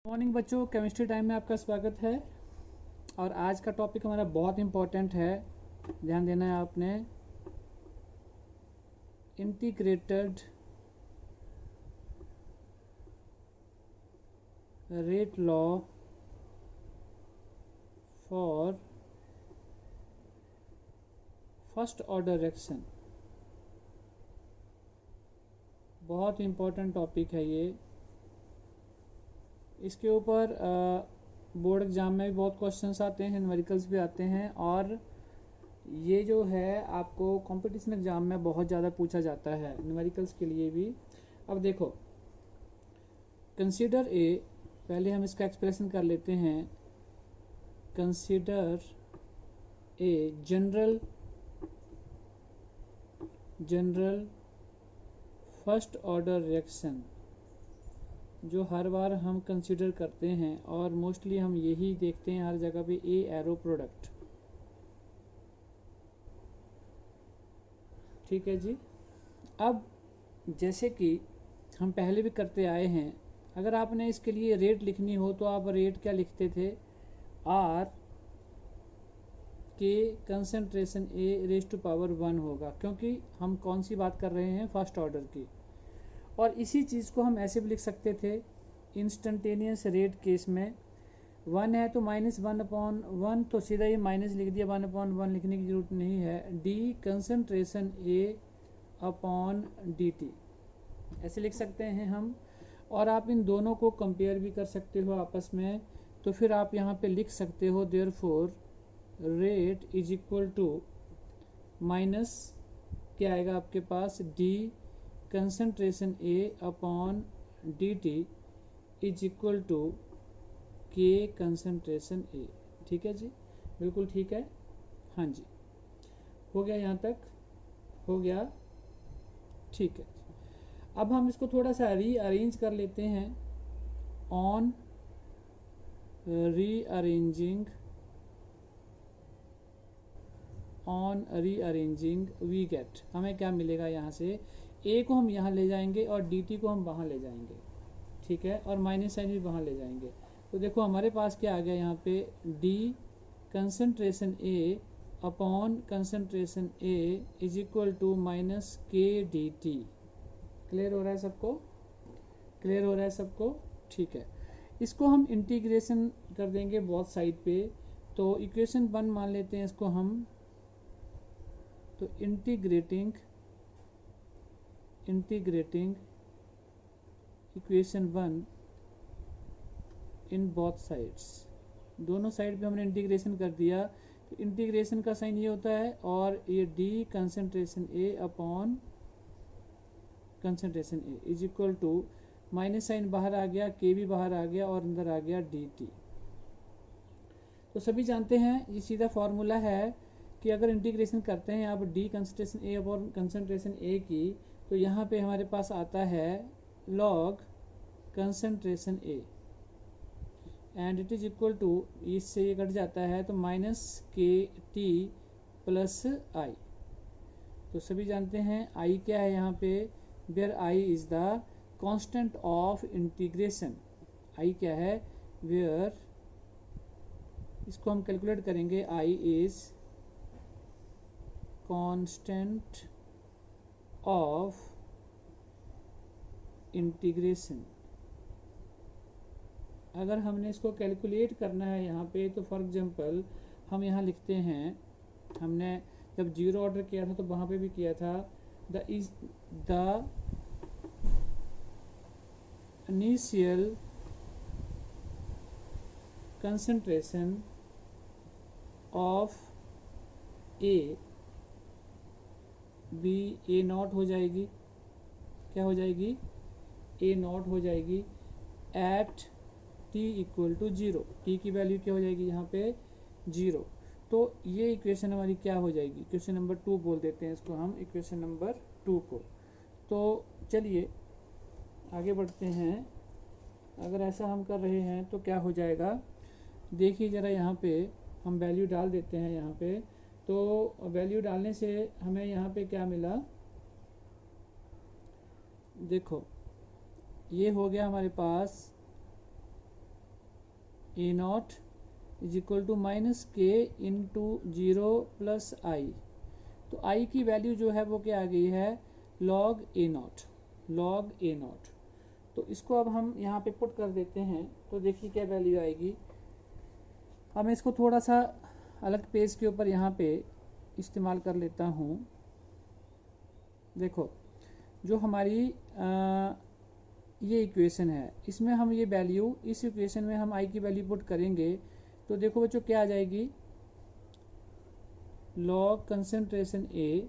Morning बच्चों, chemistry time में आपका स्वागत है। और आज का टॉपिक हमारा बहुत इम्पोर्टेंट है, ध्यान देना है आपने। Integrated rate law for first order reaction. बहुत इम्पोर्टेंट टॉपिक है ये। इसके ऊपर बोर्ड एग्ज़ाम में भी बहुत क्वेश्चंस आते हैं, न्यूमेरिकल्स भी आते हैं, और ये जो है आपको कंपटीशन एग्ज़ाम में बहुत ज़्यादा पूछा जाता है, न्यूमेरिकल्स के लिए भी। अब देखो, कंसीडर ए, पहले हम इसका एक्सप्रेशन कर लेते हैं। Consider a general first order reaction, जो हर बार हम कंसीडर करते हैं और मोस्टली हम यही देखते हैं हर जगह पे, ए एरो प्रोडक्ट। ठीक है जी। अब जैसे कि हम पहले भी करते आए हैं, अगर आपने इसके लिए रेट लिखनी हो तो आप रेट क्या लिखते थे? आर के concentration A raise to power 1 होगा, क्योंकि हम कौन सी बात कर रहे हैं? फर्स्ट ऑर्डर की। और इसी चीज़ को हम ऐसे भी लिख सकते थे, इंस्टेंटेनियस रेट केस में 1 है तो -1/1, तो सीधा ही माइनस लिख दिया, 1/1 लिखने की जरूरत नहीं है। D concentration A upon d T, ऐसे लिख सकते हैं हम। और आप इन दोनों को कंपेयर भी कर सकते हो आपस में। तो फिर आप यहाँ पे लिख सकते हो, therefore rate is equal to minus क्या आएगा आपके पास? D concentration A upon d t is equal to k concentration A. ठीक है जी, बिल्कुल ठीक है। हाँ जी, हो गया, यहाँ तक हो गया। ठीक है, अब हम इसको थोड़ा सा रीअरेंज कर लेते हैं। ऑन रीअरेंजिंग वी गेट, हमें क्या मिलेगा? यहाँ से ए को हम यहाँ ले जाएंगे और डी टी को हम वहाँ ले जाएंगे। ठीक है, और माइनस साइन भी वहाँ ले जाएंगे। तो देखो हमारे पास क्या आ गया यहाँ पे? D concentration A upon concentration A is equal to minus k d t. Clear हो रहा है सबको? क्लियर हो रहा है सबको? ठीक है, इसको हम इंटीग्रेशन कर देंगे बोथ साइड पे। तो इक्वेशन 1 मान लेते हैं इसको हम। तो integrating equation 1 in both sides, दोनों साइड पे हमने इंटीग्रेशन कर दिया। तो इंटीग्रेशन का साइन ये होता है, और ये d concentration A upon concentration A is equal to, minus sign बाहर आ गया, के भी बाहर आ गया, और अंदर आ गया डी टी। तो सभी जानते हैं ये सीधा फॉर्मूला है कि अगर इंटीग्रेशन करते हैं आप d concentration A upon concentration A की, तो यहाँ पे हमारे पास आता है log concentration A, and it is equal to, इससे ये कट जाता है तो माइनस के टी प्लस आई। तो सभी जानते हैं आई क्या है यहाँ पे? Where I is the constant of integration. I क्या है? वेयर, इसको हम कैलकुलेट करेंगे, I is constant of integration. अगर हमने इसको कैलकुलेट करना है यहाँ पे, तो फॉर एग्जांपल हम यहाँ लिखते हैं, हमने जब जीरो ऑर्डर किया था तो वहाँ पे भी किया था, the initial concentration of A B, A naught हो जाएगी, क्या हो जाएगी? ए नॉट हो जाएगी at T equal to 0। T की वैल्यू क्या हो जाएगी यहाँ पे? 0। तो ये इक्वेशन हमारी क्या हो जाएगी? इक्वेशन नंबर 2 बोल देते हैं इसको हम, इक्वेशन नंबर 2 को। तो चलिए आगे बढ़ते हैं। अगर ऐसा हम कर रहे हैं तो क्या हो जाएगा? देखिए ज़रा, यहाँ पे हम वैल्यू डाल देते हैं यहाँ पे। तो वैल्यू डालने से हमें यहाँ पे क्या मिला? देखो, ये हो गया हमारे पास A naught is equal to minus k into 0 plus I. तो आई की वैल्यू जो है वो क्या आ गई है, log A not, log A not. तो इसको अब हम यहाँ पे पुट कर देते हैं, तो देखिए क्या वैल्यू आएगी। अब मैं इसको थोड़ा सा अलग पेज के ऊपर यहाँ पे इस्तेमाल कर लेता हूँ। देखो जो हमारी ये इक्वेशन है, इसमें हम ये वैल्यू, इस इक्वेशन में हम आई की वैल्यू पुट करेंगे तो देखो बच्चों क्या आ जाएगी, log concentration A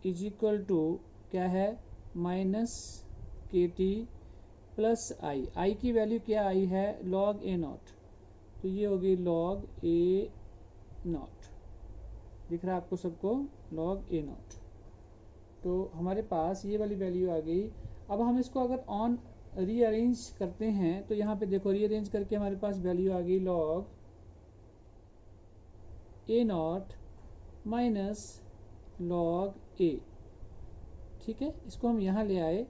is equal to क्या है, माइनस के टी प्लस आई। आई की वैल्यू क्या आई है, लॉग ए नॉट, तो ये होगी लॉग ए नॉट। दिख रहा है आपको सबको, लॉग ए नॉट। तो हमारे पास ये वाली वैल्यू आ गई। अब हम इसको अगर ऑन रीअरेंज करते हैं तो यहाँ पे देखो रीअरेंज करके हमारे पास वैल्यू आ गई log A naught minus log A. ठीक है, इसको हम यहाँ ले आए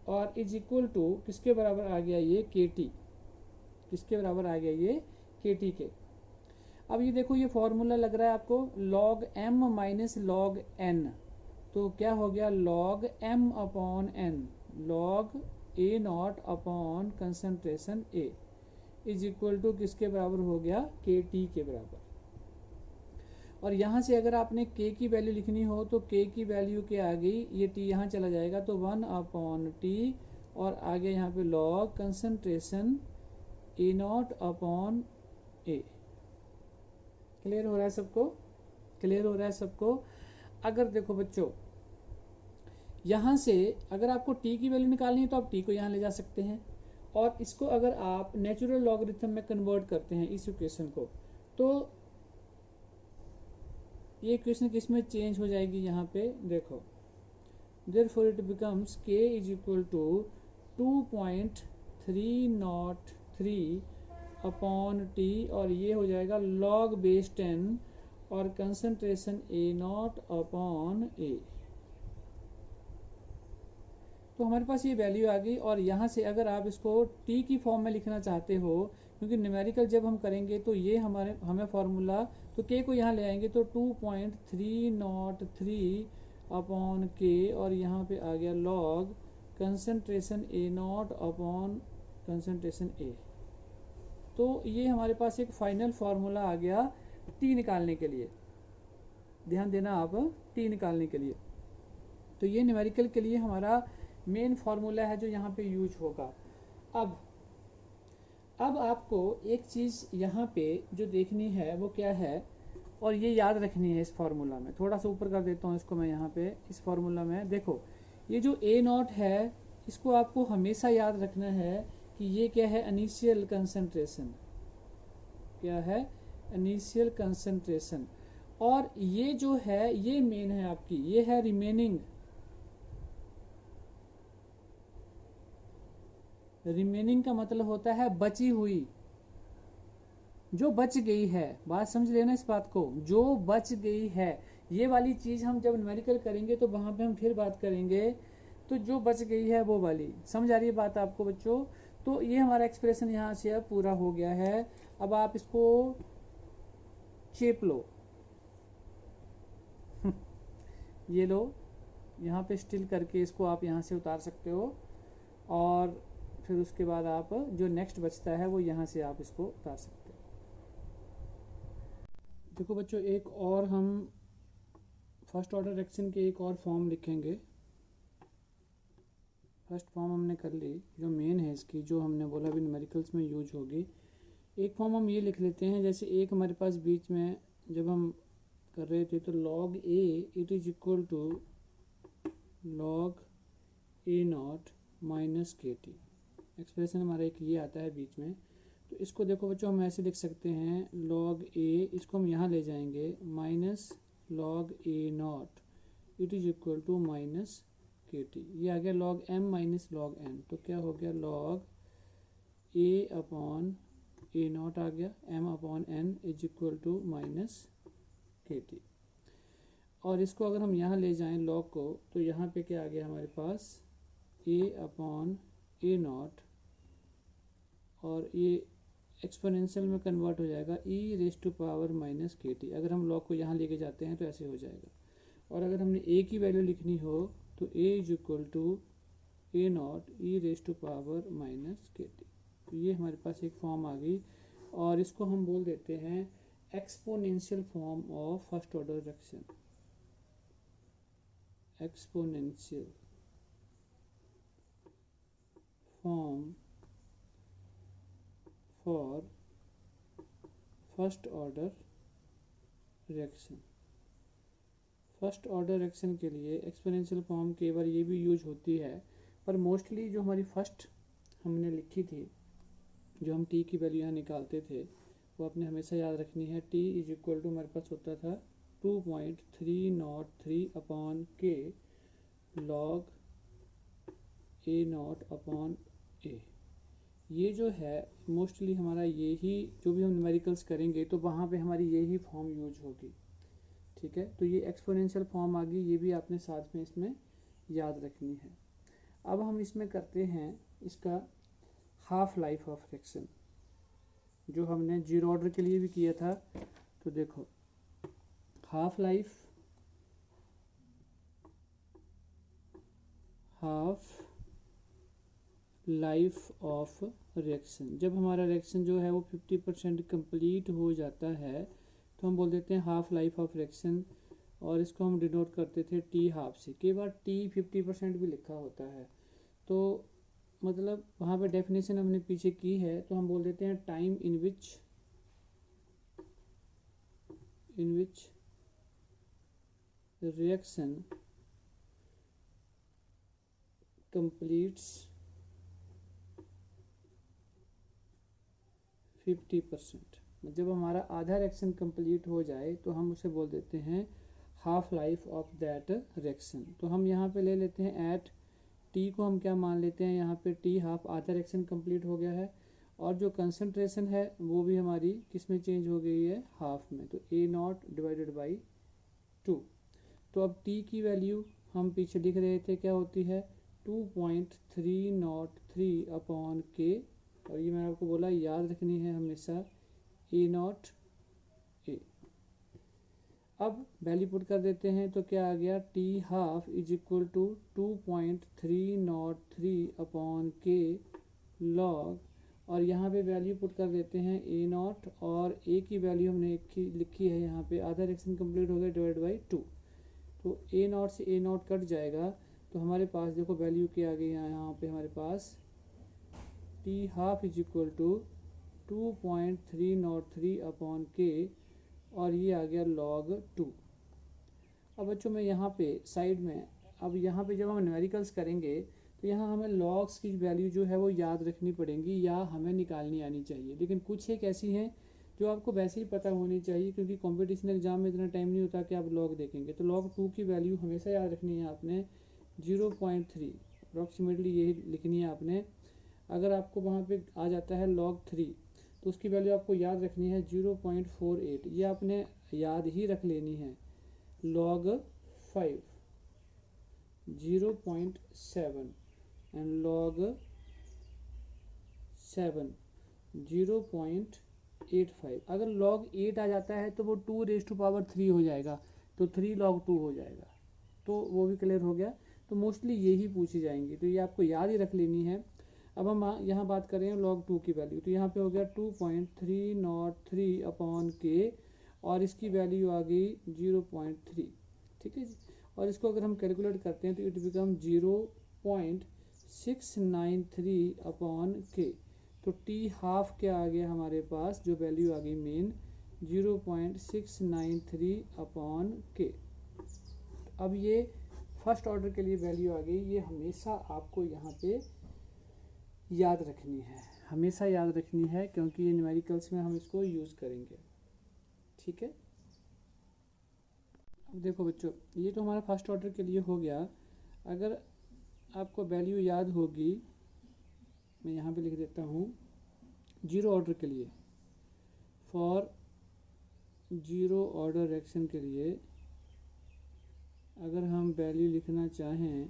और इज इक्वल टू किसके बराबर आ गया, ये के टी, किसके बराबर आ गया, ये के टी के। अब ये देखो ये फॉर्मूला लग रहा है आपको, log M minus log N, तो क्या हो गया, log M upon N, log A not upon concentration A is equal to किसके बराबर हो गया, के टी के बराबर। और यहाँ से अगर आपने k की वैल्यू लिखनी हो तो k की वैल्यू क्या आ गई, ये t यहाँ चला जाएगा तो 1 अपॉन टी, और आगे यहाँ पे log concentration A not upon A. Clear हो रहा है सबको, क्लियर हो रहा है सबको। अगर देखो बच्चों यहाँ से अगर आपको t की वैल्यू निकालनी है तो आप t को यहाँ ले जा सकते हैं, और इसको अगर आप नेचुरल लॉगरिथम में कन्वर्ट करते हैं इस इक्वेशन को, तो ये इक्वेशन किस में चेंज हो जाएगी, यहाँ पे देखो, therefore it becomes k is equal to 2.303 upon T, और ये हो जाएगा लॉग बेस 10 और concentration A not upon A. तो हमारे पास ये वैल्यू आ गई। और यहाँ से अगर आप इसको t की फॉर्म में लिखना चाहते हो, क्योंकि न्यूमेरिकल जब हम करेंगे तो ये हमें फॉर्मूला, तो k को यहाँ ले आएंगे तो 2.303 अपॉन k, और यहाँ पे आ गया log concentration A not upon concentration A. तो ये हमारे पास एक फाइनल फार्मूला आ गया t निकालने के लिए। ध्यान देना आप, t निकालने के लिए। तो ये न्यूमेरिकल के लिए हमारा मेन फार्मूला है जो यहाँ पे यूज होगा। अब आपको एक चीज़ यहाँ पे जो देखनी है वो क्या है, और ये याद रखनी है इस फार्मूला में। थोड़ा सा ऊपर कर देता हूँ इसको मैं यहाँ पे, इस फार्मूला में देखो ये जो ए नॉट है इसको आपको हमेशा याद रखना है कि ये क्या है, इनिशियल कंसंट्रेशन, क्या है, इनिशियल कंसंट्रेशन। और ये जो है ये मेन है आपकी, ये है रिमेनिंग, रिमेनिंग का मतलब होता है बची हुई, जो बच गई है। बात समझ लेना इस बात को, जो बच गई है। ये वाली चीज़ हम जब न्यूमेरिकल करेंगे तो वहाँ पे हम फिर बात करेंगे, तो जो बच गई है वो वाली, समझ आ रही है बात आपको बच्चों। तो ये हमारा एक्सप्रेशन यहाँ से अब पूरा हो गया है। अब आप इसको चेप लो ये लो, यहाँ पे स्टिल करके इसको आप यहाँ से उतार सकते हो, और फिर उसके बाद आप जो नेक्स्ट बचता है वो यहाँ से आप इसको उतार सकते हो। देखो बच्चों एक और हम फर्स्ट ऑर्डर रिएक्शन के एक और फॉर्म लिखेंगे। फर्स्ट फॉर्म हमने कर ली, जो मेन है इसकी, जो हमने बोला भी न्यूमेरिकल्स में यूज होगी। एक फॉर्म हम ये लिख लेते हैं, जैसे एक हमारे पास बीच में जब हम कर रहे थे तो log A it is equal to log A naught minus के टी, एक्सप्रेशन हमारा एक ये आता है बीच में। तो इसको देखो बच्चों हम ऐसे लिख सकते हैं, लॉग ए, इसको हम यहाँ ले जाएंगे, minus log A naught it is equal to minus के टी। ये आ गया log M minus log N, तो क्या हो गया, log A upon A naught आ गया, M upon N is equal to minus के टी। और इसको अगर हम यहाँ ले जाएं लॉग को, तो यहाँ पे क्या आ गया हमारे पास, ए अपॉन ए नॉट, और ये एक्सपोनेंशियल में कन्वर्ट हो जाएगा e raise to power minus के टी। अगर हम लॉग को यहाँ लेके जाते हैं तो ऐसे हो जाएगा। और अगर हमने a की वैल्यू लिखनी हो तो a is equal to A not E raise to power minus के टी। तो ये हमारे पास एक फॉर्म आ गई और इसको हम बोल देते हैं exponential form of first order reaction. Exponential form for first order reaction. First order reaction के लिए एक्सपोनेंशियल फॉर्म कई बार ये भी यूज होती है, पर मोस्टली जो हमारी फर्स्ट हमने लिखी थी, जो हम टी की वैल्यू यहाँ निकालते थे, वो आपने हमेशा याद रखनी है। टी इज इक्वल टू हमारे पास होता था 2.303 अपॉन के लॉग ए नॉट अपॉन ए। ये जो है मोस्टली हमारा यही, जो भी हम न्यूमेरिकल्स करेंगे तो वहाँ पे हमारी यही फॉर्म यूज होगी। ठीक है, तो ये एक्सपोनेंशियल फॉर्म आ गई, ये भी आपने साथ में इसमें याद रखनी है। अब हम इसमें करते हैं इसका हाफ लाइफ ऑफ रिएक्शन, जो हमने जीरो ऑर्डर के लिए भी किया था। तो देखो हाफ लाइफ ऑफ रिएक्शन, जब हमारा रिएक्शन जो है वो 50% कंप्लीट हो जाता है तो हम बोल देते हैं हाफ लाइफ ऑफ रिएक्शन, और इसको हम डिनोट करते थे टी हाफ से। कई बार टी 50% भी लिखा होता है, तो मतलब वहाँ पे डेफिनेशन हमने पीछे की है, तो हम बोल देते हैं time in which reaction completes 50%। जब हमारा आधा रिएक्शन कंप्लीट हो जाए तो हम उसे बोल देते हैं half life of that reaction. तो हम यहाँ पे ले लेते हैं एट टी को हम क्या मान लेते हैं, यहाँ पे टी हाफ, आधा रिएक्शन कंप्लीट हो गया है, और जो कंसंट्रेशन है वो भी हमारी किस में चेंज हो गई है, हाफ में। तो ए नॉट डिवाइडेड बाई 2। तो अब टी की वैल्यू हम पीछे लिख रहे थे क्या होती है, 2.303 अपॉन के, और ये मैंने आपको बोला याद रखनी है हमेशा ए नॉट ए। अब वैल्यू पुट कर देते हैं तो क्या आ गया, T half is equal to 2.303 upon के लॉग, और यहाँ पे वैल्यू पुट कर देते हैं ए नॉट, और ए की वैल्यू हमने लिखी है यहाँ पे, आधा रिएक्शन कंप्लीट हो गया डिवाइड बाई 2। तो ए नॉट से ए नॉट कट जाएगा, तो हमारे पास देखो वैल्यू क्या आ गई यहाँ पे हमारे पास, t half is equal to 2.303 upon के, और ये आ गया log 2। अब बच्चों में यहाँ पे साइड में, अब यहाँ पे जब हम न्यूमेरिकल्स करेंगे तो यहाँ हमें लॉग्स की वैल्यू जो है वो याद रखनी पड़ेगी या हमें निकालनी आनी चाहिए, लेकिन कुछ एक ऐसी हैं जो आपको वैसे ही पता होनी चाहिए, क्योंकि कंपटीशन एग्जाम में इतना टाइम नहीं होता कि आप लॉग देखेंगे। तो log 2 की वैल्यू हमेशा याद रखनी है आपने 0.3 अप्रॉक्सीमेटली यही लिखनी है आपने। अगर आपको वहाँ पे आ जाता है log 3 तो उसकी वैल्यू आपको याद रखनी है 0.48, ये आपने याद ही रख लेनी है। log 5 0.7 and log 7 0.85। अगर log 8 आ जाता है तो वो 2⁻³ हो जाएगा, तो 3 log 2 हो जाएगा, तो वो भी क्लियर हो गया। तो मोस्टली यही पूछी जाएंगी, तो ये आपको याद ही रख लेनी है। अब हम यहाँ बात करें log 2 की वैल्यू, तो यहाँ पे हो गया 2.303 अपॉन के, और इसकी वैल्यू आ गई 0.3। ठीक है जी, और इसको अगर हम कैलकुलेट करते हैं तो इट बिकम 0.693 अपॉन के। तो टी हाफ क्या आ गया हमारे पास, जो वैल्यू आ गई मेन 0.693 अपॉन के। अब ये फर्स्ट ऑर्डर के लिए वैल्यू आ गई, ये हमेशा आपको यहाँ पे याद रखनी है, हमेशा याद रखनी है, क्योंकि ये न्यूमेरिकल्स में हम इसको यूज़ करेंगे। ठीक है, अब देखो बच्चों, ये तो हमारा फर्स्ट ऑर्डर के लिए हो गया। अगर आपको वैल्यू याद होगी, मैं यहाँ पे लिख देता हूँ जीरो ऑर्डर के लिए, फॉर जीरो ऑर्डर रिएक्शन के लिए अगर हम वैल्यू लिखना चाहें,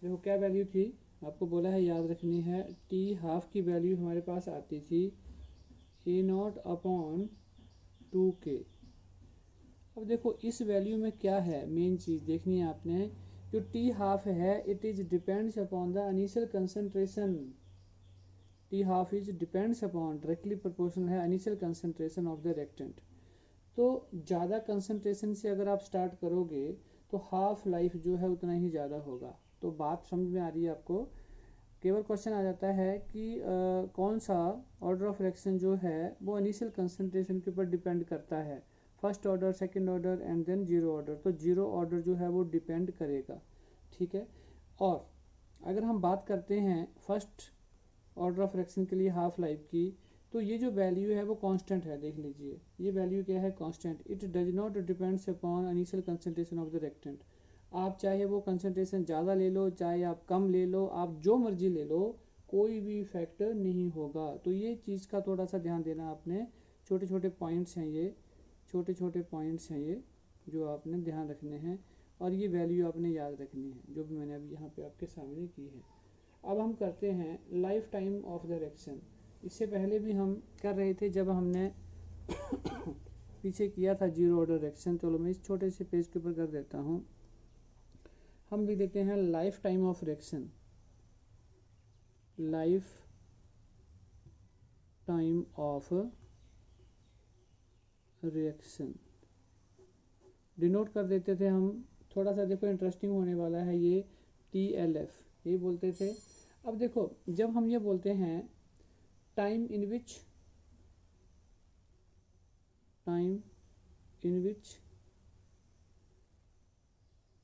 देखो क्या वैल्यू थी, आपको बोला है याद रखनी है, टी हाफ की वैल्यू हमारे पास आती थी ए नॉट अपॉन 2k। अब देखो इस वैल्यू में क्या है, मेन चीज़ देखनी है आपने, जो टी हाफ है it is depends upon the initial concentration, t half is depends upon directly proportional है initial concentration of the reactant. तो ज़्यादा कंसंट्रेशन से अगर आप स्टार्ट करोगे तो हाफ लाइफ जो है उतना ही ज़्यादा होगा। तो बात समझ में आ रही है आपको। केवल क्वेश्चन आ जाता है कि कौन सा ऑर्डर ऑफ रिएक्शन जो है वो इनिशियल कंसंट्रेशन के ऊपर डिपेंड करता है, first order, second order and than zero order. तो जीरो ऑर्डर जो है वो डिपेंड करेगा, ठीक है। और अगर हम बात करते हैं फर्स्ट ऑर्डर ऑफ रिएक्शन के लिए हाफ लाइफ की, तो ये जो वैल्यू है वो कांस्टेंट है, देख लीजिए ये वैल्यू क्या है, constant. It does not depends upon initial concentration of the reactant. आप चाहे वो कंसंट्रेशन ज़्यादा ले लो, चाहे आप कम ले लो, आप जो मर्जी ले लो, कोई भी फैक्टर नहीं होगा। तो ये चीज़ का थोड़ा सा ध्यान देना आपने, छोटे छोटे पॉइंट्स हैं ये, छोटे छोटे पॉइंट्स हैं ये जो आपने ध्यान रखने हैं, और ये वैल्यू आपने याद रखनी है जो भी मैंने अभी यहाँ पे आपके सामने की है। अब हम करते हैं life time of the reaction. इससे पहले भी हम कर रहे थे जब हमने पीछे किया था जीरो ऑर्डर रिएक्शन। चलो मैं इस छोटे से पेज के ऊपर कर देता हूँ। हम लिख देते हैं life time of reaction, life time of reaction denote कर देते थे हम। थोड़ा सा देखो इंटरेस्टिंग होने वाला है ये, TLF ये बोलते थे। अब देखो जब हम ये बोलते हैं time in which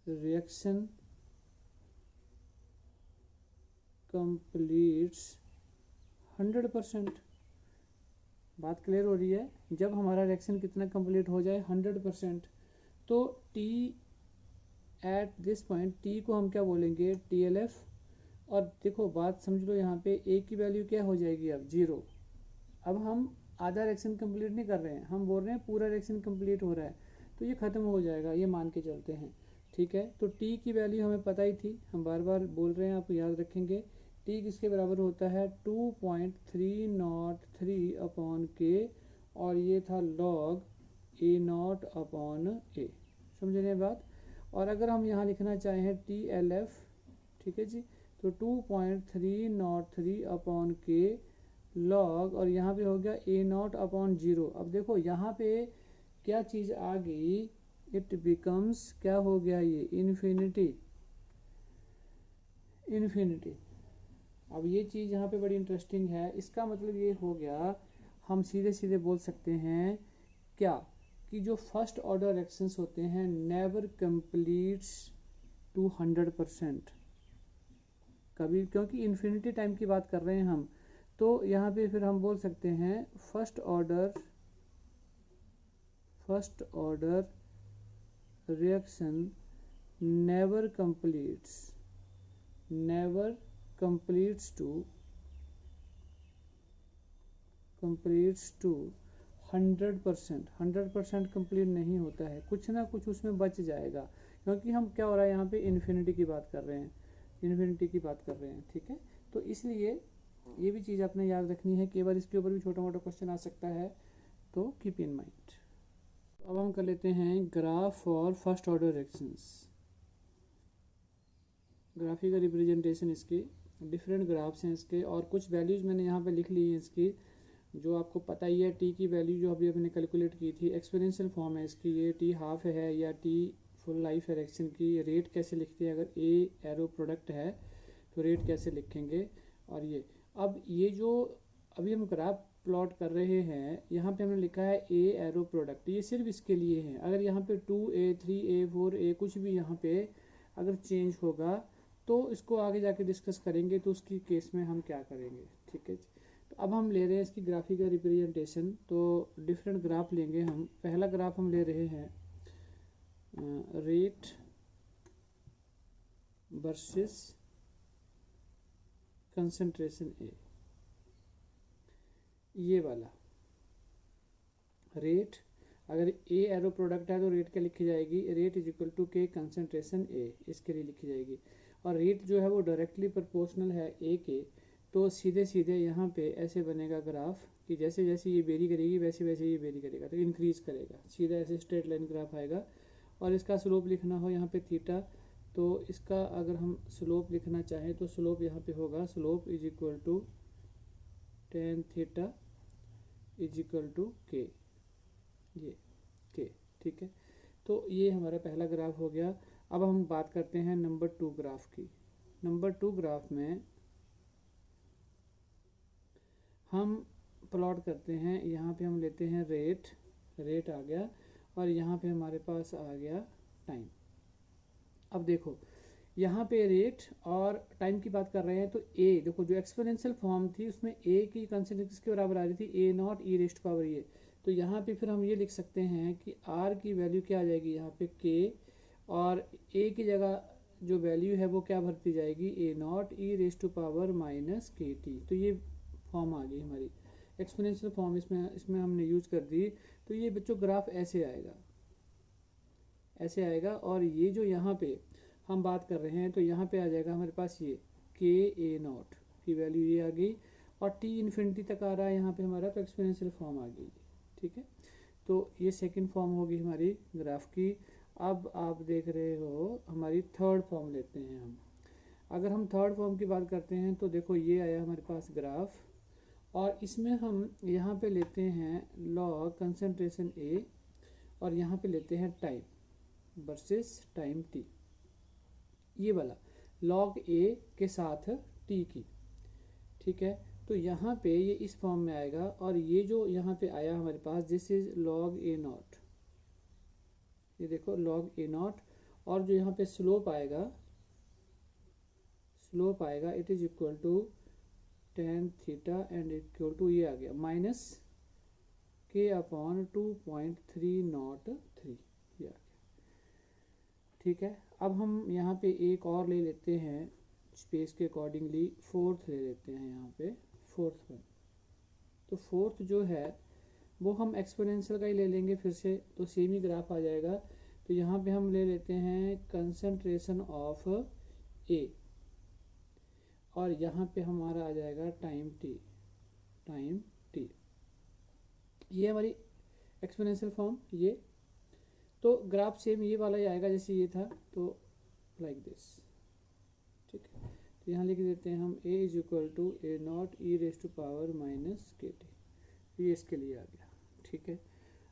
reaction completes 100%, बात क्लियर हो रही है। जब हमारा रिएक्शन कितना कंप्लीट हो जाए, 100%, तो T at this point, T को हम क्या बोलेंगे, TLF। और देखो बात समझ लो, यहाँ पे ए की वैल्यू क्या हो जाएगी, अब 0। अब हम आधा रिएक्शन कंप्लीट नहीं कर रहे हैं, हम बोल रहे हैं पूरा रिएक्शन कंप्लीट हो रहा है, तो ये ख़त्म हो जाएगा, ये मान के चलते हैं, ठीक है। तो टी की वैल्यू हमें पता ही थी, हम बार बार बोल रहे हैं, आप याद रखेंगे। टी किसके बराबर होता है, 2.303 अपॉन के, और ये था लॉग A0 अपॉन ए। समझ रहे हैं बात। और अगर हम यहाँ लिखना चाहें TLF, ठीक है जी, तो 2.303 अपॉन के लॉग, और यहाँ पे हो गया A0 अपॉन 0। अब देखो यहाँ पे क्या चीज़ आ गई, इट बिकम्स, क्या हो गया ये, इन्फिनिटी। अब ये चीज़ यहाँ पे बड़ी इंटरेस्टिंग है। इसका मतलब ये हो गया, हम सीधे सीधे बोल सकते हैं क्या, कि जो फर्स्ट ऑर्डर रिएक्शंस होते हैं नेवर कंप्लीट्स टू 100% कभी, क्योंकि इन्फिनिटी टाइम की बात कर रहे हैं हम। तो यहाँ पे फिर हम बोल सकते हैं first order reaction never completes to 100%। 100% complete नहीं होता है, कुछ ना कुछ उसमें बच जाएगा, क्योंकि हम क्या हो रहा है यहाँ पे, इन्फिनिटी की बात कर रहे हैं, ठीक है। तो इसलिए ये भी चीज़ आपने याद रखनी है, केवल इसके ऊपर भी छोटा मोटा क्वेश्चन आ सकता है, तो कीप इन माइंड। अब हम कर लेते हैं graph for first order reactions. Graphical representation इसकी, डिफरेंट ग्राफ्स हैं इसके, और कुछ वैल्यूज़ मैंने यहाँ पे लिख ली हैं इसकी, जो आपको पता ही है। टी की वैल्यू जो अभी हमने कैलकुलेट की थी, एक्सपोनेंशियल फॉर्म है इसकी, ये टी हाफ है या टी फुल लाइफ है रिएक्शन की। रेट कैसे लिखते हैं, अगर ए एरो प्रोडक्ट है तो रेट कैसे लिखेंगे। और ये अब ये जो अभी हम ग्राफ प्लॉट कर रहे हैं, यहाँ पे हमने लिखा है ए एरो प्रोडक्ट, ये सिर्फ इसके लिए है। अगर यहाँ पे 2A 3A 4A कुछ भी यहाँ पे अगर चेंज होगा तो इसको आगे जाके डिस्कस करेंगे, तो उसकी केस में हम क्या करेंगे, ठीक है। तो अब हम ले रहे हैं इसकी ग्राफिकल रिप्रेजेंटेशन, तो डिफरेंट ग्राफ लेंगे हम। पहला ग्राफ हम ले रहे हैं रेट वर्सेस कंसंट्रेशन ए, ये वाला रेट अगर ए एरो प्रोडक्ट है तो रेट क्या लिखी जाएगी, rate is equal to k concentration ए, इसके लिए लिखी जाएगी। और रेट जो है वो डायरेक्टली प्रोपोर्शनल है ए के, तो सीधे सीधे यहाँ पे ऐसे बनेगा ग्राफ कि जैसे जैसे ये वेरी करेगी वैसे वैसे ये वेरी करेगा, तो इंक्रीज करेगा, सीधा ऐसे स्ट्रेट लाइन ग्राफ आएगा। और इसका स्लोप लिखना हो यहाँ पे थीटा, तो इसका अगर हम स्लोप लिखना चाहें तो स्लोप यहाँ पे होगा, slope is equal to tan theta is equal to K, ये के, ठीक है। तो ये हमारा पहला ग्राफ हो गया। अब हम बात करते हैं नंबर 2 ग्राफ की। नंबर 2 ग्राफ में हम प्लॉट करते हैं, यहाँ पे हम लेते हैं रेट, रेट आ गया, और यहाँ पे हमारे पास आ गया टाइम। अब देखो यहाँ पे रेट और टाइम की बात कर रहे हैं, तो ए देखो जो एक्सपोनेंशियल फॉर्म थी उसमें ए की कंसेंट्रेशन किसके बराबर आ रही थी, ए नॉट ई रेस्ट पावर ए। तो यहाँ पे फिर हम ये लिख सकते हैं कि आर की वैल्यू क्या आ जाएगी यहाँ पे के, और ए की जगह जो वैल्यू है वो क्या भरती जाएगी, A not e raised to power minus के टी। तो ये फॉर्म आ गई हमारी एक्सपोनेंशियल फॉर्म, इसमें हमने यूज कर दी। तो ये बच्चों ग्राफ ऐसे आएगा, ऐसे आएगा। और ये जो यहाँ पे हम बात कर रहे हैं, तो यहाँ पे आ जाएगा हमारे पास ये के ए नॉट की वैल्यू ये आ गई, और टी इन्फिनिटी तक आ रहा है यहाँ पे हमारा, तो एक्सपोनेंशियल फॉर्म आ गई, ठीक है। तो ये सेकंड फॉर्म होगी हमारी ग्राफ की। अब आप देख रहे हो हमारी थर्ड फॉर्म लेते हैं हम। अगर हम थर्ड फॉर्म की बात करते हैं तो देखो ये आया हमारे पास ग्राफ, और इसमें हम यहाँ पे लेते हैं लॉग कंसंट्रेशन ए, और यहाँ पे लेते हैं टाइम वर्सेस टाइम टी, ये वाला लॉग ए के साथ टी की, ठीक है। तो यहाँ पे ये इस फॉर्म में आएगा, और ये जो यहाँ पे आया हमारे पास this is log A naught, ये देखो लॉग ए नॉट। और जो यहाँ पे स्लोप आएगा, स्लोप आएगा it is equal to tan theta and equal to ये आ गया माइनस के अपॉन 2.303, ये आ गया, ठीक है। अब हम यहाँ पे एक और ले लेते हैं स्पेस के अकॉर्डिंगली, फोर्थ ले लेते हैं यहाँ पे, फोर्थ वन। तो फोर्थ जो है वो हम एक्सपोनेंशियल का ही ले लेंगे फिर से, तो सेम ही ग्राफ आ जाएगा। तो यहाँ पे हम ले लेते हैं कंसंट्रेशन ऑफ ए, और यहाँ पे हमारा आ जाएगा टाइम टी, टाइम टी, ये हमारी एक्सपोनेंशियल फॉर्म ये। तो ग्राफ सेम ये वाला ही आएगा जैसे ये था, तो लाइक दिस, ठीक है। तो यहाँ लिख देते हैं हम A is equal to A not e raise to power minus के टी, ये इसके लिए आ गया, ठीक है।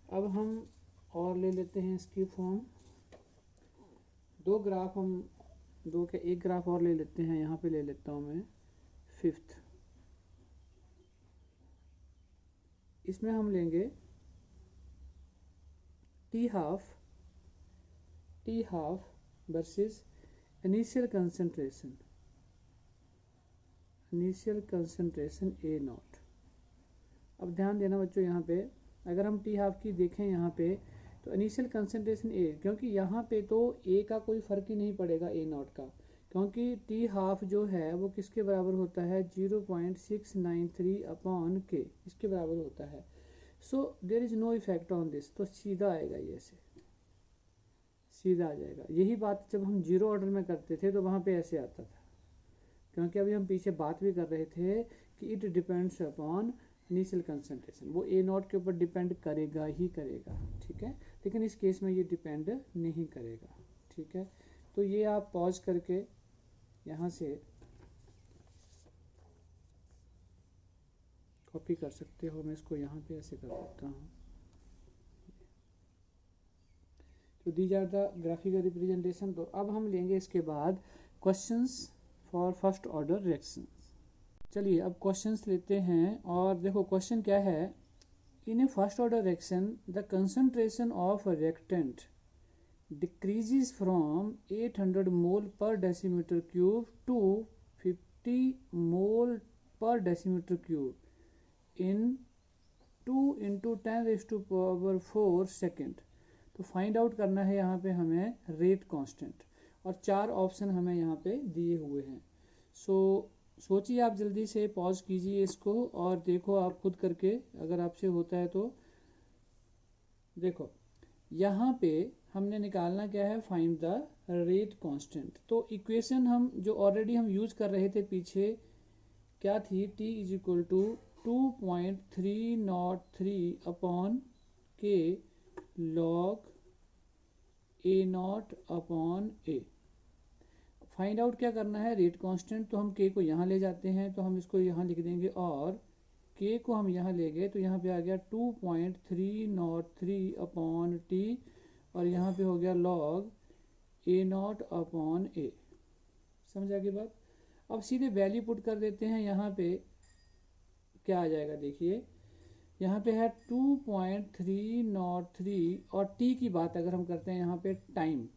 अब हम और ले लेते हैं इसकी फॉर्म, दो ग्राफ हम दो के एक ग्राफ और ले लेते हैं, यहाँ पे ले लेता हूँ मैं फिफ्थ। इसमें हम लेंगे T half versus initial concentration A not. अब ध्यान देना बच्चों, यहाँ पे अगर हम टी हाफ की देखें यहाँ पे, तो इनिशियल कंसंट्रेशन ए, क्योंकि यहाँ पे तो ए का कोई फ़र्क ही नहीं पड़ेगा ए नॉट का, क्योंकि टी हाफ जो है वो किसके बराबर होता है 0.693 अपॉन के, इसके बराबर होता है। So there is no effect on this, तो सीधा आएगा, ये ऐसे सीधा आ जाएगा। यही बात जब हम जीरो ऑर्डर में करते थे तो वहाँ पे ऐसे आता था, क्योंकि अभी हम पीछे बात भी कर रहे थे कि it depends upon initial concentration, वो ए नॉट के ऊपर डिपेंड करेगा ही करेगा, ठीक है। लेकिन इस केस में ये डिपेंड नहीं करेगा, ठीक है। तो ये आप पॉज करके यहाँ से कॉपी कर सकते हो, मैं इसको यहाँ पे ऐसे कर देता हूँ। तो these are the graphical representation. तो अब हम लेंगे इसके बाद questions for first order reactions. चलिए अब क्वेश्चंस लेते हैं, और देखो क्वेश्चन क्या है, in a first order reaction the concentration of reactant decreases from 800 mole per decimeter cube to 50 mole per decimeter cube in 2 into 10 raised to power 4 second. तो find out करना है यहाँ पे हमें रेट कांस्टेंट, और चार ऑप्शन हमें यहाँ पे दिए हुए हैं। सोचिए आप, जल्दी से पॉज कीजिए इसको और देखो आप खुद करके, अगर आपसे होता है तो देखो यहाँ पे हमने निकालना क्या है, फाइंड द रेट कांस्टेंट। तो इक्वेशन हम जो ऑलरेडी हम यूज कर रहे थे पीछे क्या थी, t is equal to 2.303 upon के log A not upon A. Find out क्या करना है, रेट कांस्टेंट। तो हम के को यहाँ ले जाते हैं, तो हम इसको यहाँ लिख देंगे, और के को हम यहाँ ले गए तो यहाँ पे आ गया 2.303 अपॉन टी, और यहाँ पे हो गया लॉग ए नॉट अपॉन ए। समझ आ गई बात। अब सीधे वैल्यू पुट कर देते हैं, यहाँ पे क्या आ जाएगा देखिए, यहाँ पे है 2.303, और टी की बात अगर हम करते हैं यहाँ पे टाइम,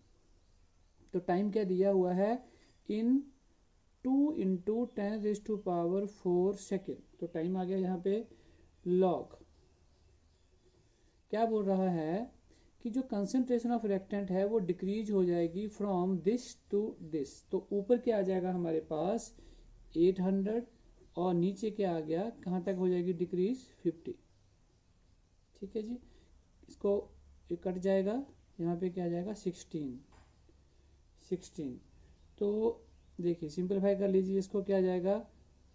तो टाइम क्या दिया हुआ है, इन 2 इंटू 10⁴ सेकेंड। तो टाइम आ गया यहाँ पे लॉग, क्या बोल रहा है कि जो कंसंट्रेशन ऑफ रिएक्टेंट है वो डिक्रीज हो जाएगी फ्रॉम दिस टू दिस। तो ऊपर क्या आ जाएगा हमारे पास 800, और नीचे क्या आ गया, कहाँ तक हो जाएगी डिक्रीज 50। ठीक है जी, इसको ये कट जाएगा, यहाँ पे क्या आ जाएगा 16। तो देखिए सिंपलीफाई कर लीजिए, इसको क्या आ जाएगा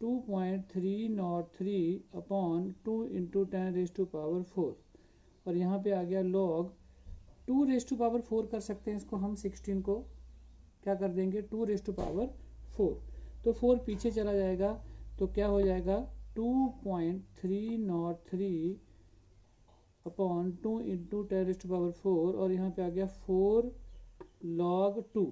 2.303 अपॉन 2 इंटू 10⁴, और यहाँ पे आ गया लॉग 2⁴ कर सकते हैं इसको हम, 16 को क्या कर देंगे 2⁴। तो 4 पीछे चला जाएगा, तो क्या हो जाएगा 2.303 अपॉन 2 इंटू 10⁴, और यहाँ पे आ गया 4 log 2।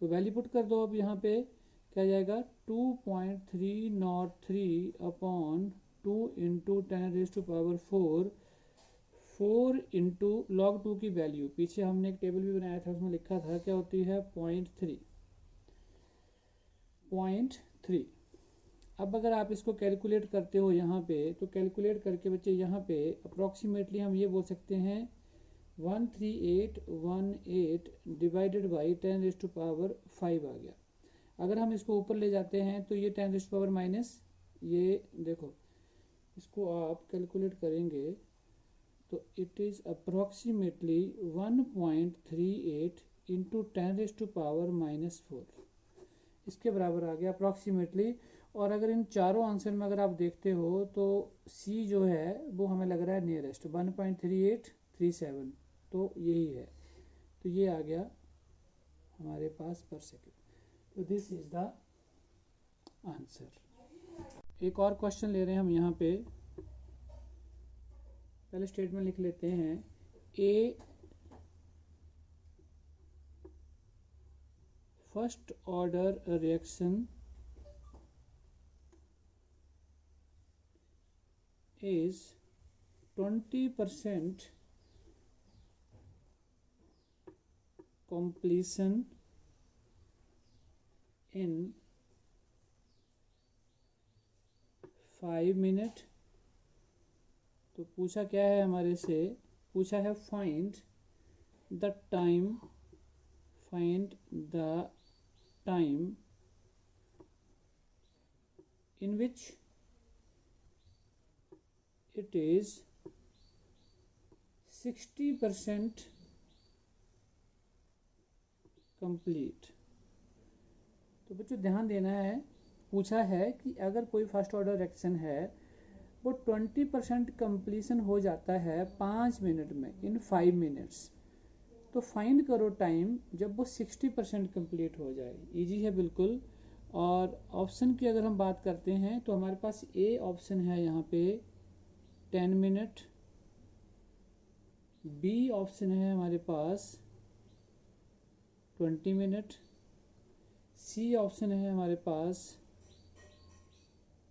तो वैल्यू पुट कर दो, अब यहाँ पे क्या जाएगा 2.303 अपॉन 2 इंटू 10⁴, 4 इंटू लॉग 2 की वैल्यू पीछे हमने एक टेबल भी बनाया था, उसमें लिखा था क्या होती है 0.3। अब अगर आप इसको कैलकुलेट करते हो यहाँ पे, तो कैलकुलेट करके बच्चे यहाँ पे अप्रॉक्सीमेटली हम ये बोल सकते हैं 13818 डिवाइडेड बाई 10⁵ आ गया। अगर हम इसको ऊपर ले जाते हैं तो ये 10⁻⁻, ये देखो इसको आप कैलकुलेट करेंगे तो इट इज़ अप्रॉक्सीमेटली 1.38 इंटू 10⁻⁻4, इसके बराबर आ गया अप्रॉक्सीमेटली। और अगर इन चारों आंसर में अगर आप देखते हो तो सी जो है वो हमें लग रहा है नियरेस्ट 1.3837, तो यही है। तो ये आ गया हमारे पास पर सेकेंड। तो दिस इज द आंसर। एक और क्वेश्चन ले रहे हैं हम यहाँ पे, पहले स्टेटमेंट लिख लेते हैं, a first order reaction is 20% completion in 5 minute. तो पूछा क्या है हमारे से, पूछा है find the time in which it is 60% complete. तो बच्चों ध्यान देना है, पूछा है कि अगर कोई फर्स्ट ऑर्डर रिएक्शन है वो 20% कंप्लीशन हो जाता है 5 मिनट में, इन 5 मिनट्स, तो फाइंड करो टाइम जब वो 60% कंप्लीट हो जाए। इजी है बिल्कुल। और ऑप्शन की अगर हम बात करते हैं तो हमारे पास ए ऑप्शन है यहाँ पे 10 मिनट, बी ऑप्शन है हमारे पास 20 मिनट, सी ऑप्शन है हमारे पास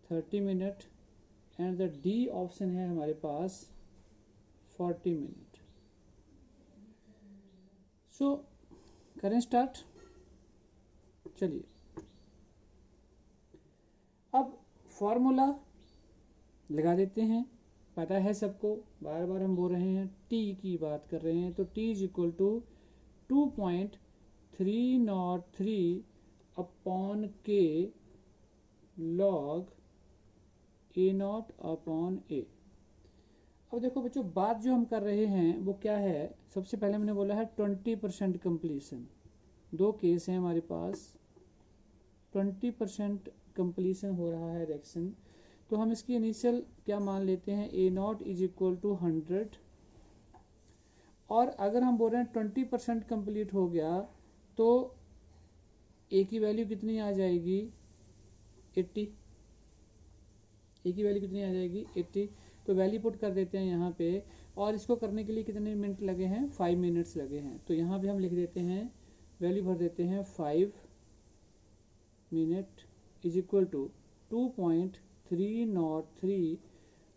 30 minute, and the D option है हमारे पास 40 मिनट। सो करें स्टार्ट। चलिए अब फॉर्मूला लगा देते हैं, पता है सबको, बार बार हम बोल रहे हैं, टी की बात कर रहे हैं, तो T is equal to 2.303 upon के log A not upon A. अब देखो बच्चों, बात जो हम कर रहे हैं वो क्या है, सबसे पहले मैंने बोला है 20% कंप्लीशन। दो केस हैं हमारे पास, 20% कंप्लीशन हो रहा है रिएक्शन। तो हम इसकी इनिशियल क्या मान लेते हैं, ए नॉट इज इक्वल टू 100। और अगर हम बोल रहे हैं 20% कंप्लीट हो गया तो ए की वैल्यू कितनी आ जाएगी, 80। ए की वैल्यू कितनी आ जाएगी, 80। तो वैल्यू पुट कर देते हैं यहाँ पे। और इसको करने के लिए कितने मिनट लगे हैं, 5 मिनट्स लगे हैं। तो यहाँ पे हम लिख देते हैं, वैल्यू भर देते हैं 5 minute is equal to 2.303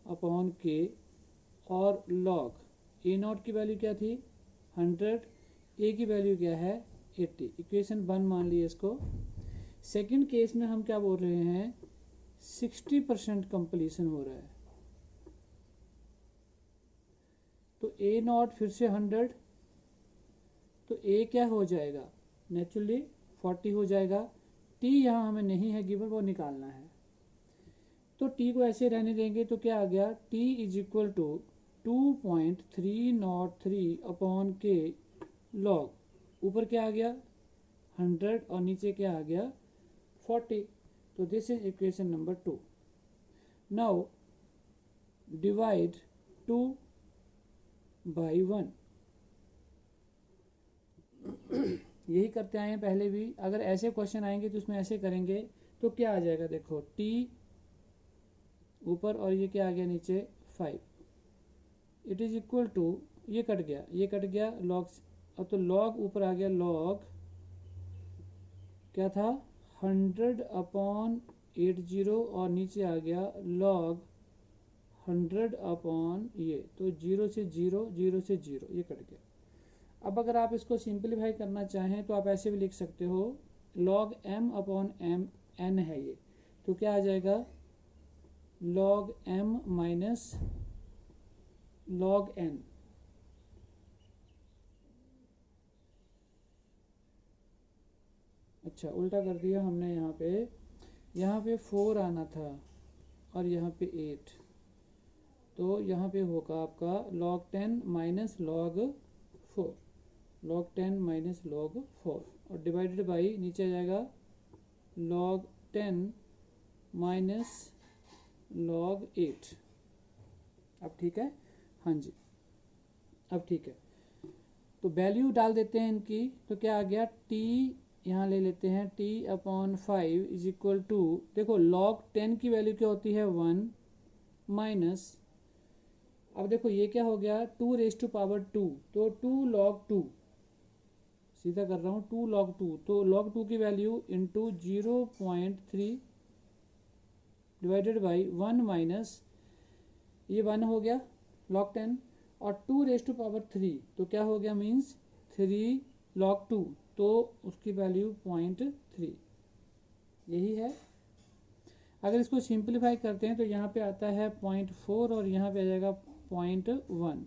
upon के। और लॉग ए नॉट की वैल्यू क्या थी, 100, ए की वैल्यू क्या है, 80। इक्वेशन 1 मान लिए इसको। सेकंड केस में हम क्या बोल रहे हैं, 60% कंप्लीशन हो रहा है। तो ए नॉट फिर से 100, तो ए क्या हो जाएगा, नेचुरली 40 हो जाएगा। टी यहाँ हमें नहीं है गिवन, वो निकालना है। तो टी को ऐसे रहने देंगे तो क्या आ गया, T is equal to 2.303 upon के लॉग, ऊपर क्या आ गया 100 और नीचे क्या आ गया 40। तो this is equation number 2। Now divide 2 by 1। यही करते आए हैं पहले भी। अगर ऐसे क्वेश्चन आएंगे तो उसमें ऐसे करेंगे तो क्या आ जाएगा, देखो टी ऊपर और ये क्या आ गया नीचे 5। इट इज इक्वल टू, ये कट गया, ये कट गया लॉग। अब तो लॉग ऊपर आ गया, लॉग क्या था 100 अपॉन 80 और नीचे आ गया लॉग 100 अपॉन ये। तो 0 से 0, 0 से 0, ये कट गया। अब अगर आप इसको सिंप्लीफाई करना चाहें तो आप ऐसे भी लिख सकते हो, log m upon m, n है ये, तो क्या आ जाएगा log m minus log n। अच्छा उल्टा कर दिया हमने, यहाँ पे 4 आना था और यहाँ पे 8। तो यहाँ पे होगा आपका log 10 minus log 4, log 10 minus log 4 और डिवाइडेड बाई नीचे आ जाएगा log 10 माइनस log 8। अब ठीक है, हाँ जी अब ठीक है। तो वैल्यू डाल देते हैं इनकी, तो क्या आ गया t, यहाँ ले लेते हैं t upon 5 is equal to, देखो log 10 की वैल्यू क्या होती है 1 माइनस, अब देखो ये क्या हो गया 2 रेज टू पावर 2, तो 2 log 2, सीधा कर रहा हूँ 2 log 2, तो log 2 की value into 0.3 divided by 1 minus, ये 1 हो गया log 10 और 2 रेज टू पावर 3, तो क्या हो गया मीन्स 3 log 2, तो उसकी वैल्यू 0.3, यही है। अगर इसको सिंप्लीफाई करते हैं तो यहाँ पे आता है 0.4 और यहाँ पे आ जाएगा 0.1।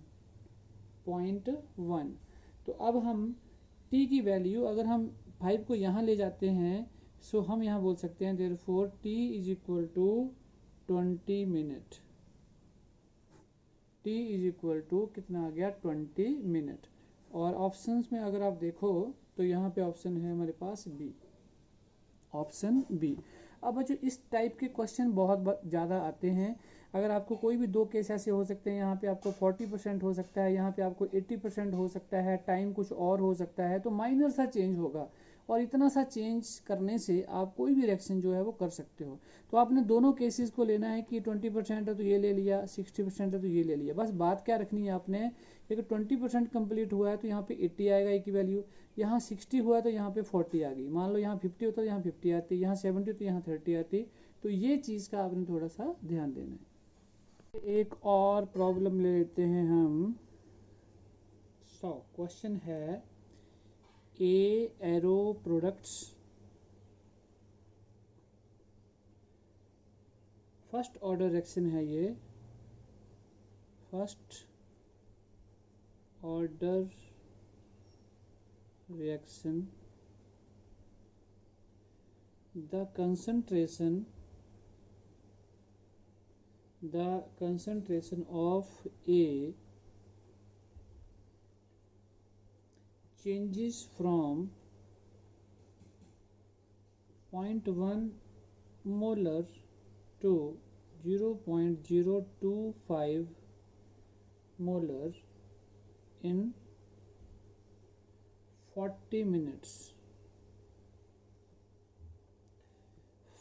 तो अब हम t की वैल्यू, अगर हम 5 को यहाँ ले जाते हैं सो हम यहाँ बोल सकते हैं therefore t is equal to 20 minute. t is equal to कितना आ गया 20 मिनट। और ऑप्शंस में अगर आप देखो तो यहाँ पे ऑप्शन है हमारे पास बी, ऑप्शन बी। अब बच्चों इस टाइप के क्वेश्चन बहुत ज़्यादा आते हैं। अगर आपको कोई भी दो केस ऐसे हो सकते हैं, यहाँ पे आपको 40% हो सकता है, यहाँ पे आपको 80% हो सकता है, टाइम कुछ और हो सकता है, तो माइनर सा चेंज होगा। और इतना सा चेंज करने से आप कोई भी रिएक्शन जो है वो कर सकते हो। तो आपने दोनों केसेस को लेना है कि 20% है तो ये ले लिया, 60% है तो ये ले लिया। बस बात क्या रखनी है आपने, कि 20% कंप्लीट हुआ है तो यहाँ पे 80 आएगा ए की वैल्यू, यहाँ 60 हुआ तो यहाँ पे 40 आ गई। मान लो यहाँ 50 होता तो यहाँ 50 आती, यहाँ 70 तो यहाँ 30 आती। तो ये चीज़ का आपने थोड़ा सा ध्यान देना है। एक और प्रॉब्लम ले लेते हैं हम। क्वेश्चन है A arrow products, first order reaction है ये, first order reaction, the concentration the concentration of A changes from 0.1 molar to 0.025 molar in 40 minutes.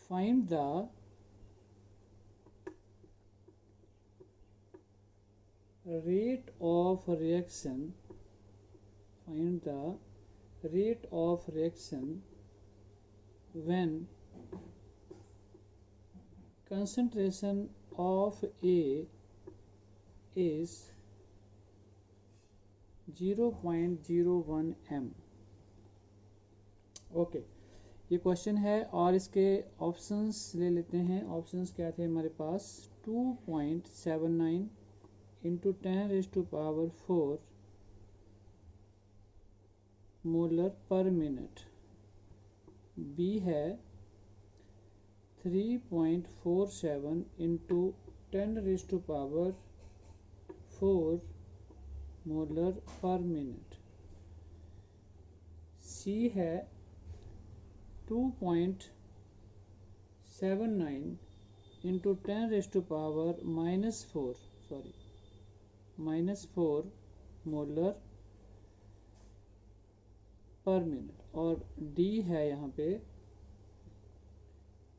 Find the rate of reaction. Find the rate of reaction when concentration of A is 0.01 m. Okay, ये question है और इसके options ले लेते हैं। Options क्या थे हमारे पास? 2.79 into 10⁴ molar per minute. B है 3.47 into 10⁴ molar per minute. C है 2.79 इंटू 10⁻⁻⁴ मोलर पर मिनट। और डी है यहाँ पे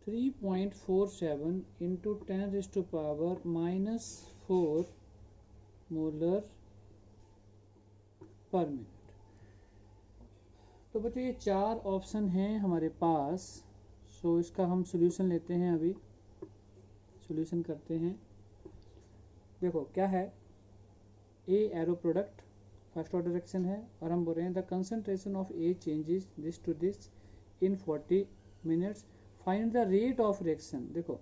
3.47 इंटू 10⁻⁻⁴ मोलर पर मिनट। तो बच्चों ये चार ऑप्शन हैं हमारे पास। सो इसका हम सॉल्यूशन लेते हैं, अभी सॉल्यूशन करते हैं। देखो क्या है, A arrow product first order reaction है और हम बोल रहे हैं the concentration of A changes this to this in 40 minutes. Find the rate of reaction. देखो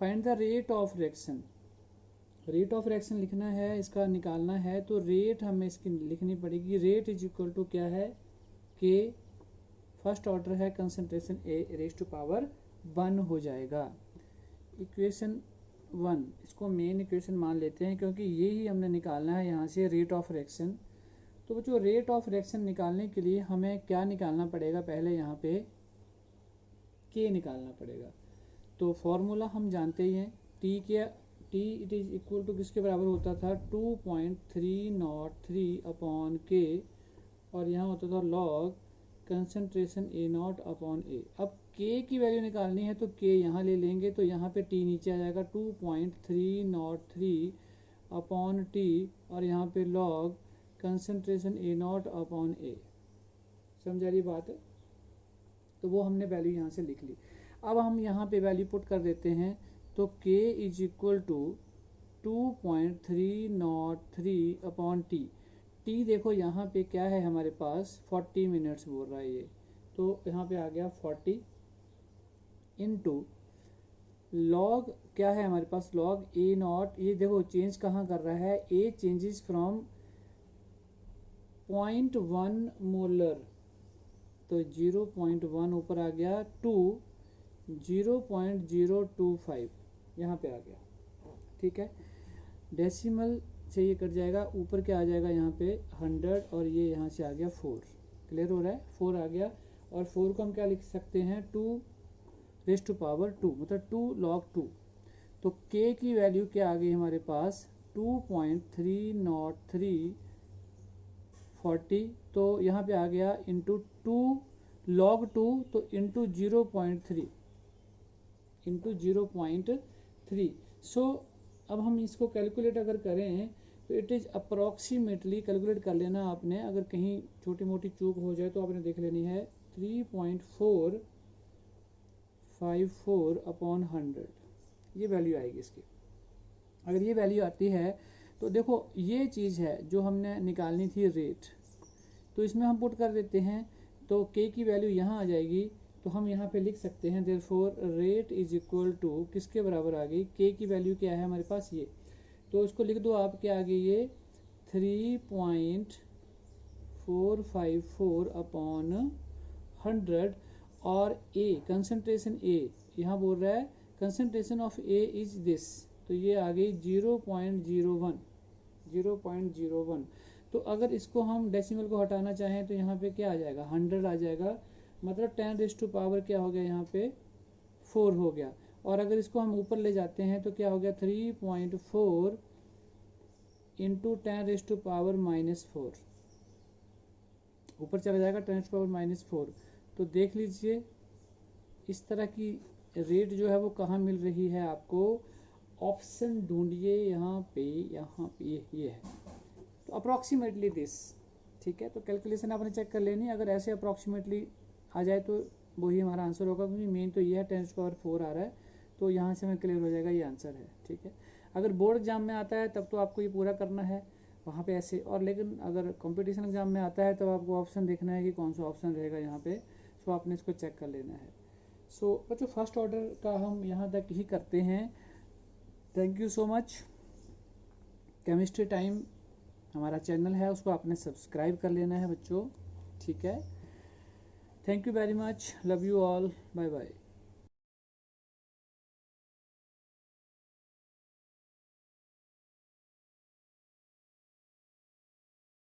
find the rate of reaction, rate of reaction लिखना है, इसका निकालना है तो रेट हमें इसकी लिखनी पड़ेगी। रेट इज इक्वल टू क्या है, के फर्स्ट ऑर्डर है कंसंट्रेशन A⁻1 हो जाएगा। इक्वेशन 1 इसको मेन इक्वेशन मान लेते हैं क्योंकि ये ही हमने निकालना है यहाँ से रेट ऑफ रिएक्शन। तो बच्चों रेट ऑफ रिएक्शन निकालने के लिए हमें क्या निकालना पड़ेगा, पहले यहाँ पे के निकालना पड़ेगा। तो फॉर्मूला हम जानते ही हैं, T it is equal to किसके बराबर होता था, 2.303 अपॉन के, और यहाँ होता था log concentration A0 upon A. अब के की वैल्यू निकालनी है तो के यहाँ ले लेंगे, तो यहाँ पे टी नीचे आ जाएगा 2.303 अपॉन टी, और यहाँ पे लॉग कंसंट्रेशन A0 अपॉन ए। समझ आ रही बात है? तो वो हमने वैल्यू यहाँ से लिख ली। अब हम यहाँ पे वैल्यू पुट कर देते हैं, तो k is equal to 2.303 upon T. T देखो यहाँ पे क्या है हमारे पास, 40 मिनट्स बोल रहा है ये, तो यहाँ पे आ गया 40 इंटू लॉग क्या है हमारे पास, लॉग A0। ये देखो चेंज कहाँ कर रहा है, ए चेंजेस फ्रॉम 0.1 मोलर, तो 0.1 ऊपर आ गया, टू 0.025 यहाँ पे आ गया। ठीक है, डेसिमल से ये कट जाएगा, ऊपर क्या आ जाएगा यहाँ पे 100, और ये यहाँ से आ गया 4। क्लियर हो रहा है, 4 आ गया। और 4 को हम क्या लिख सकते हैं, 2⁻², मतलब 2 log 2। तो k की वैल्यू क्या आ गई हमारे पास, 2.30340, तो यहाँ पे आ गया इंटू 2 log 2, तो इंटू 0.3 इंटू 0.3। सो अब हम इसको कैलकुलेट अगर करें तो इट इज़ अप्रॉक्सीमेटली, कैलकुलेट कर लेना आपने, अगर कहीं छोटी मोटी चूक हो जाए तो आपने देख लेनी है, 3.454 अपॉन 100 ये वैल्यू आएगी इसकी। अगर ये वैल्यू आती है तो देखो ये चीज़ है जो हमने निकालनी थी रेट, तो इसमें हम पुट कर देते हैं, तो k की वैल्यू यहाँ आ जाएगी, तो हम यहाँ पे लिख सकते हैं therefore rate is equal to किसके बराबर आ गई, k की वैल्यू क्या है हमारे पास ये, तो इसको लिख दो आप, क्या आ गई ये 3.454 अपॉन 100, और a कंसंट्रेशन a यहाँ बोल रहा है concentration of A is this, तो ये आ गई 0.01, 0.01। तो अगर इसको हम डेसिमल को हटाना चाहें तो यहाँ पे क्या आ जाएगा, 100 आ जाएगा, मतलब 10⁻⁴ क्या हो गया यहाँ पे 4 हो गया। और अगर इसको हम ऊपर ले जाते हैं तो क्या हो गया 3.4 इंटू 10⁻⁻⁴, ऊपर चला जाएगा 10⁻⁴। तो देख लीजिए इस तरह की रेट जो है वो कहाँ मिल रही है आपको, ऑप्शन ढूंढिए यहाँ पे ये है, तो अप्रॉक्सीमेटली दिस, ठीक है। तो कैलकुलेशन आपने चेक कर लेनी, अगर ऐसे अप्रॉक्सीमेटली आ जाए तो वही हमारा आंसर होगा, क्योंकि मेन तो ये है 10⁻⁴ आ रहा है, तो यहाँ से हमें क्लियर हो जाएगा ये आंसर है, ठीक है। अगर बोर्ड एग्जाम में आता है तब तो आपको ये पूरा करना है वहाँ पे ऐसे, और लेकिन अगर कंपटीशन एग्जाम में आता है तब आपको ऑप्शन देखना है कि कौन सा ऑप्शन रहेगा यहाँ पे, सो आपने इसको चेक कर लेना है। सो बच्चों फर्स्ट ऑर्डर का हम यहाँ तक ही करते हैं। Thank you so much. Chemistry time हमारा चैनल है, उसको आपने सब्सक्राइब कर लेना है बच्चों, ठीक है। Thank you very much, love you all, bye bye.